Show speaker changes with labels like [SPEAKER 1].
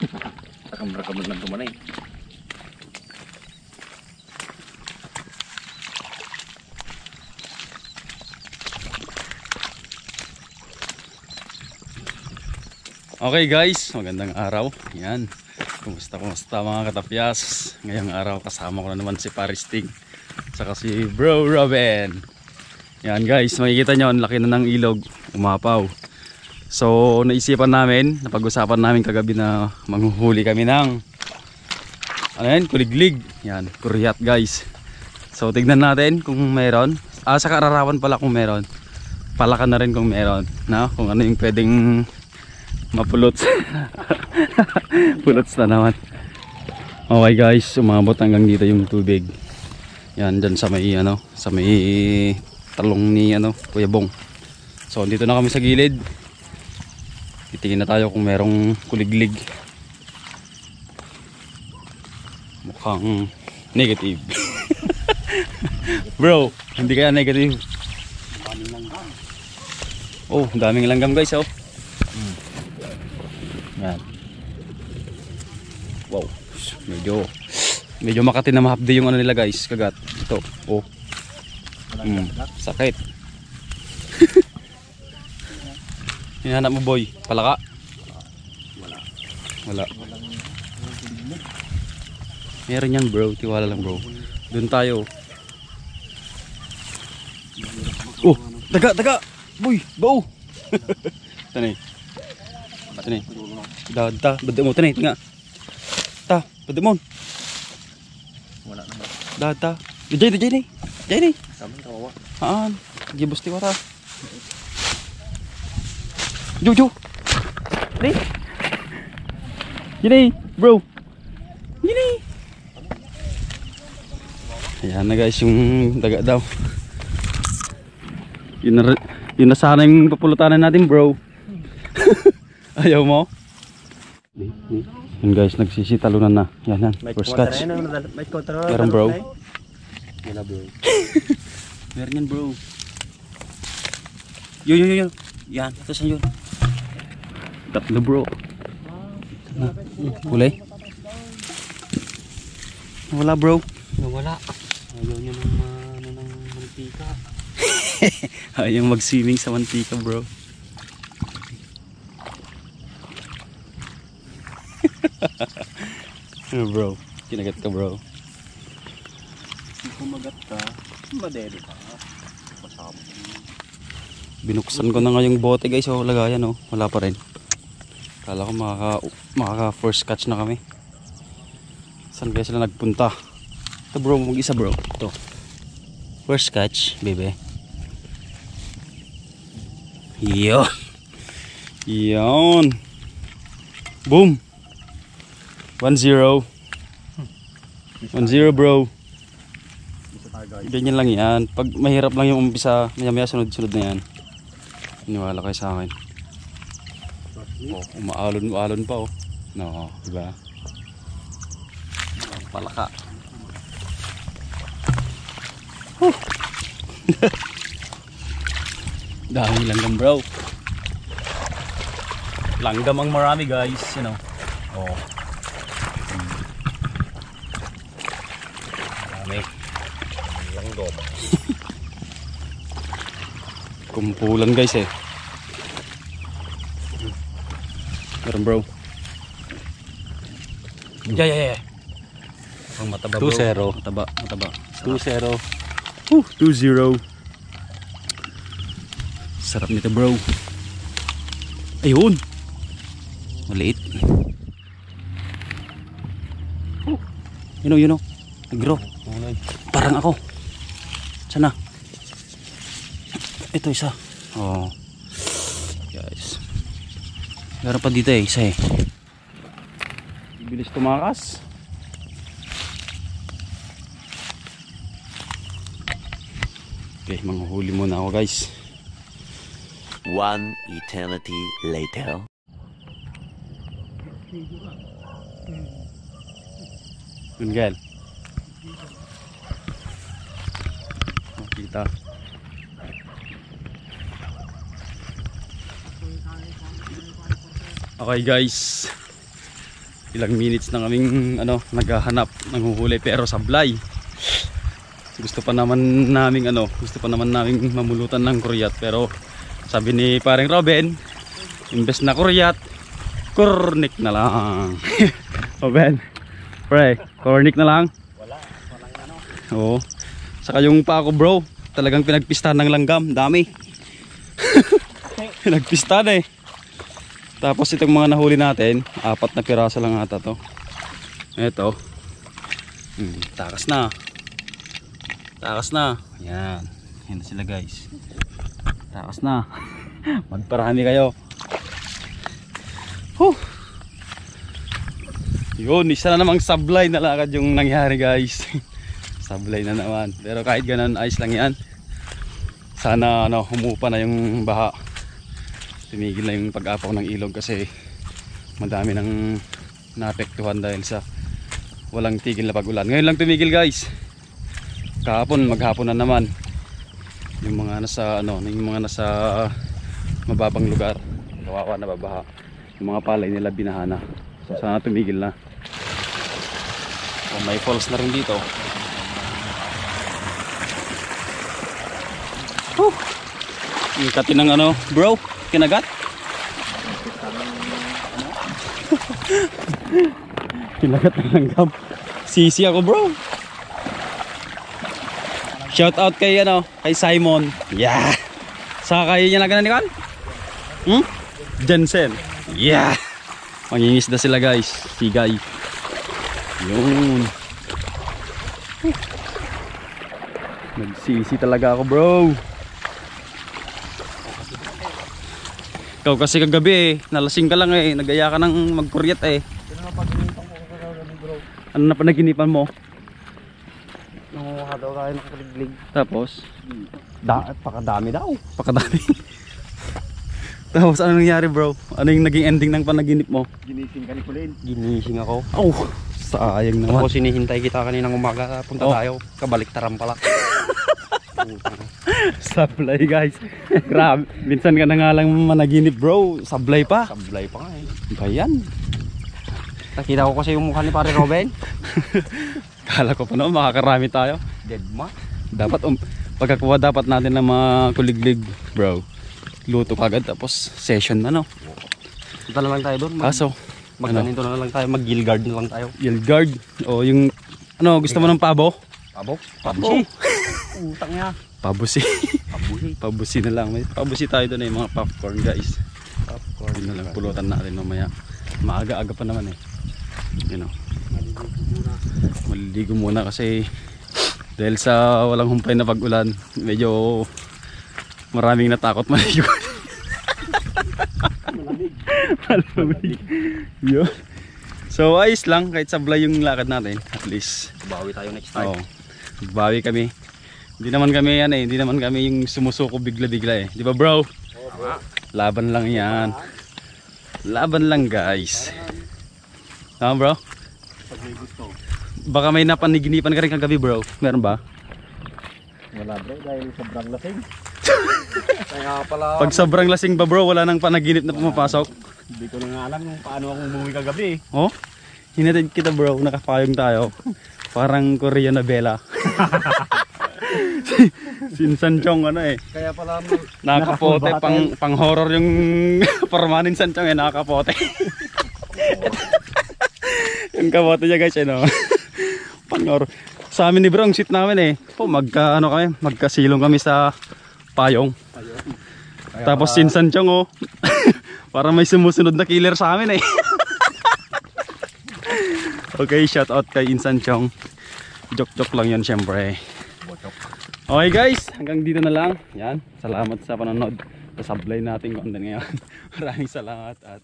[SPEAKER 1] Rakam-rakam lang tumanay.
[SPEAKER 2] Okay guys, magandang araw. Yan. Kumusta mga katapyas? Ngayong araw kasama ko na naman si Paris Ting saka si Bro Robin. Yan guys, makikita nyo ang laki na ng ilog, umapaw. So naisipan namin, napag-usapan namin kagabi na manghuhuli kami ng ano yan, kuliglig. Yan, kuryat guys. So tignan natin kung meron. Sa kararawan pala kung meron. Palakan na rin kung meron, na kung ano yung pwedeng mapulot. Pulots na naman. Okay guys, umabot hanggang dito yung tubig. Yan, dyan sa may sa may talong ni Kuya Bong. So dito na kami sa gilid. Titingin na tayo kung merong kuliglig. Mukhang negative. Bro, hindi kaya negative. Oh, daming langgam guys, oh. Yan. Wow, medyo makati na mahapdi yung nila guys, kagat. Ito, oh. Sakit. Hinahanap mo boy, palaka? Wala. Meron yan bro, tiwala lang bro. Doon tayo. Oh, daga, boy, bao. Tanay. Tanay. Dada, bade mo tanay, tinga. Ta, bade mo.
[SPEAKER 1] Wala naman.
[SPEAKER 2] Dada. Dijay ni.
[SPEAKER 1] Saman kawawa.
[SPEAKER 2] Haan, gibos ti wara. Jo. Ni. Gini, bro. Gini. Ayan na guys yung daga daw. Yun na sana yung papulutanan natin bro. Ayaw mo? Yun guys, nagsisitalunan na. Yan. First catch. Meron bro.
[SPEAKER 1] Yan na bro.
[SPEAKER 2] Meron yan bro. Yun. Yan, ito saan yun? Tatlo bro. Kulay? Wala bro.
[SPEAKER 1] Wala. Ayaw niya ng mantika.
[SPEAKER 2] Ayaw mag-swimming sa mantika bro. Bro, kinagat ka bro.
[SPEAKER 1] Kung kumagat ka, madeli ka. Pasama.
[SPEAKER 2] Binuksan ko na nga yung bote guys, oh, lagayan oh, wala pa rin. Kala ko makaka first catch na kami. Saan kaya sila nagpunta? Ito bro, mag-isa bro. Ito. First catch, baby. Yon. Boom. 1-0. 1-0 bro. Ganyan lang yan. Pag mahirap lang yung umpisa, maya sunod-sunod na yan. Iniwala kayo sa akin. Oh, umaalon pa oh. No, diba? Palaka. Dami langgam bro. Langgam ang marami guys, Oh. Dami. Langgam. Kumpulan guys eh. Meron bro. Yeah. Ang mataba bro. 2-0. Mataba. 2-0. 2-0. Sarap nito bro. Ayun. Maliit. You know. Nagro. Parang ako. Sana. Ito isa. Oh. Guys. Meron pa dito eh, isa eh. Bilis tumakas. Okay, manghuhuli muna ako guys.
[SPEAKER 3] One eternity later.
[SPEAKER 2] Gungal. Kita. Okay guys, ilang minutes na kaming naghahanap ng huhuli pero sablay. Gusto pa naman naming mamulutan ng kuryat, pero sabi ni paring Robin, imbes na kuryat, kurnik na lang. Robin, pre, kurnik na lang.
[SPEAKER 1] Walang
[SPEAKER 2] Oo. Saka yung pa ako bro, talagang pinagpistahan ng langgam, dami. Pinagpistahan eh. Tapos itong mga nahuli natin, 4 na piraso lang ata to. Ito. Takas na. Takas na. Yan. Yan na sila guys. Takas na. Magparami kayo. Yun, isa na namang sablay na lakad yung nangyari guys. Sablay na naman. Pero kahit ganun, ayos lang yan. Sana humupa na yung baha. Tumigil na yung pag-apaw ng ilog kasi madami nang naapektuhan dahil sa walang tigil na pag-ulan. Ngayon lang tumigil guys. Kahapon, maghapon na naman. Yung mga nasa mababang lugar, kawawa na babaha. Yung mga palay nila binahana. So sana tumigil na. May falls na rin dito. Yung kati ng bro, kinagat. Kinagat ng langgam. Sisi ako bro. Shout out kay kay Simon. Yeah. Saka kayo niya na ganun Nicole? Jensen. Yeah. Mangingisda sila guys. Sigay. Yun. Nagsisi talaga ako bro. Ikaw kasi kagabi nalasing ka lang nagaya ka ng magkuryat Ano na panaginipan mo?
[SPEAKER 1] Nanguha daw tayo ng kuliglig.
[SPEAKER 2] Tapos?
[SPEAKER 1] Pakadami daw.
[SPEAKER 2] Pakadami. Tapos ano nangyari bro? Ano yung naging ending ng panaginip mo?
[SPEAKER 1] Ginising ka ni Kulin.
[SPEAKER 4] Ginising ako.
[SPEAKER 2] Sayang naman.
[SPEAKER 4] Tapos sinihintay kita kaninang umaga. Punta tayo. Kabaliktaran pala.
[SPEAKER 2] Sablay guys. Grabe. Minsan ka na nga lang managinip bro. Sablay pa.
[SPEAKER 4] Sablay pa nga
[SPEAKER 2] Bayan.
[SPEAKER 4] Nakita ko kasi yung mukha ni pare Robin.
[SPEAKER 2] Kala ko pa naman makakarami tayo.
[SPEAKER 4] Dead ma.
[SPEAKER 2] Dapat pagkakuha dapat natin ng mga kuliglig bro. Luto kagad tapos session na
[SPEAKER 4] Punta na lang tayo doon.
[SPEAKER 2] Kaso
[SPEAKER 4] Magganito na lang tayo. Mag-gilgard na lang tayo.
[SPEAKER 2] Gilgard. O yung gusto mo ng pabo?
[SPEAKER 4] Pabo?
[SPEAKER 2] Pabo.
[SPEAKER 4] Utang niya.
[SPEAKER 2] Pabusi.
[SPEAKER 4] Pabuhi.
[SPEAKER 2] Pabusi na lang. May pabusi tayo doon yung mga popcorn guys. Popcorn na lang. Pulutan natin mamaya. Maaga-aga pa naman Maliligo muna kasi dahil sa walang humpay na pag-ulan, medyo maraming natakot maligo. Malamig. Yun. So ayos lang kahit sablay yung lakad natin. At least
[SPEAKER 4] Bawi tayo next time.
[SPEAKER 2] bawi kami. Hindi naman kami yung sumusuko bigla-bigla Di ba bro? Laban lang yan. Laban lang guys. Tama bro?
[SPEAKER 1] Pag may gusto.
[SPEAKER 2] Baka may napaniginipan ka rin kagabi bro. Meron ba?
[SPEAKER 1] Wala bro dahil sobrang lasing.
[SPEAKER 4] Kaya pala.
[SPEAKER 2] Pag sobrang lasing ba bro, wala nang panaginip na pumapasok?
[SPEAKER 1] Hindi ko na nga alam kung paano ako umuwi kagabi
[SPEAKER 2] Hinatid kita bro, nakapayong tayo. Parang Korean novela. Sinsan Chong
[SPEAKER 4] Kaya pala
[SPEAKER 2] nakapote pang horror yung permanin San Chong nakapote. Yung kapote niya guys pang horror. Sa amin ni bro ang seat namin magkasilong kami sa payong. Tapos Sinsan Chong para may sumusunod na killer sa amin Okay, shout out kay Insan Chong. Joke lang yan syempre. Okay guys, hanggang dito na lang. Yan, salamat sa panonood. Sasablay natin content ngayon. Maraming salamat at